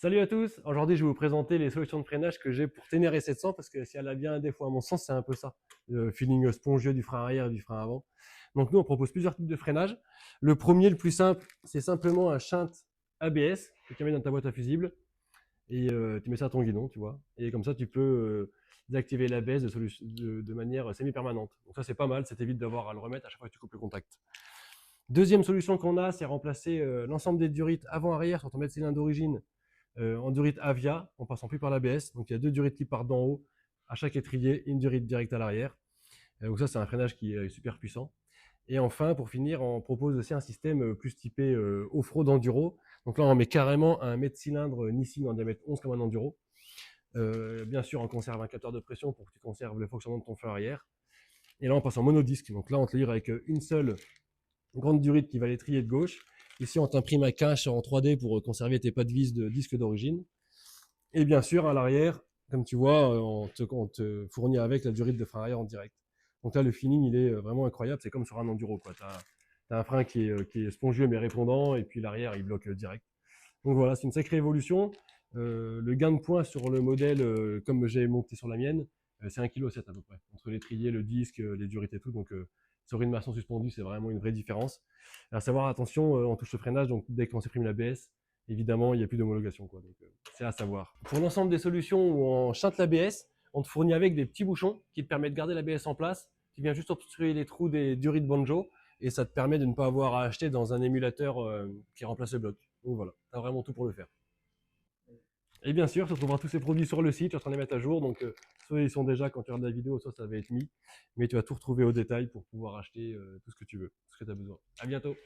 Salut à tous, aujourd'hui je vais vous présenter les solutions de freinage que j'ai pour Ténéré 700 parce que si elle a bien un défaut à mon sens c'est un peu ça, le feeling spongieux du frein arrière et du frein avant. Donc nous on propose plusieurs types de freinage. Le premier, le plus simple, c'est simplement un shunt ABS que tu mets dans ta boîte à fusibles et tu mets ça à ton guidon, tu vois. Et comme ça tu peux désactiver l'ABS de manière semi-permanente. Donc ça c'est pas mal, ça t'évite d'avoir à le remettre à chaque fois que tu coupes le contact. Deuxième solution qu'on a, c'est remplacer l'ensemble des durites avant-arrière sur ton mètre cylindre d'origine en durite Avia, en passant plus par l'ABS. Donc il y a deux durites qui partent d'en haut à chaque étrier, une durite directe à l'arrière. Donc ça, c'est un freinage qui est super puissant. Et enfin, pour finir, on propose aussi un système plus typé off-road enduro. Donc là, on met carrément un mètre cylindre Nissin en diamètre 11 comme un enduro. Bien sûr, on conserve un capteur de pression pour que tu conserves le fonctionnement de ton frein arrière. Et là, on passe en monodisque. Donc là, on te livre avec une seule grande durite qui va l'étrier de gauche. Ici, on t'imprime un cache en 3D pour conserver tes pas de vis de disque d'origine. Et bien sûr, à l'arrière, comme tu vois, on te fournit avec la durite de frein arrière en direct. Donc là, le feeling, il est vraiment incroyable. C'est comme sur un enduro, quoi. T'as un frein qui est spongieux mais répondant, et puis l'arrière, il bloque direct. Donc voilà, c'est une sacrée évolution. Le gain de poids sur le modèle, comme j'ai monté sur la mienne, c'est 1,7 kg à peu près. Entre l'étrier, le disque, les durites et tout. Donc sur une maçon suspendue, c'est vraiment une vraie différence. À savoir, attention, on touche le freinage, donc dès qu'on supprime l'ABS, évidemment, il n'y a plus d'homologation, quoi. Donc c'est à savoir. Pour l'ensemble des solutions où on chante l'ABS, on te fournit avec des petits bouchons qui te permettent de garder l'ABS en place. Tu viens juste obstruer les trous des durites banjo et ça te permet de ne pas avoir à acheter dans un émulateur qui remplace le bloc. Donc voilà, tu as vraiment tout pour le faire. Et bien sûr, tu retrouveras tous ces produits sur le site, tu es en train de les mettre à jour. Donc, soit ils sont déjà quand tu regardes la vidéo, soit ça va être mis. Mais tu vas tout retrouver au détail pour pouvoir acheter tout ce que tu veux, tout ce que tu as besoin. À bientôt.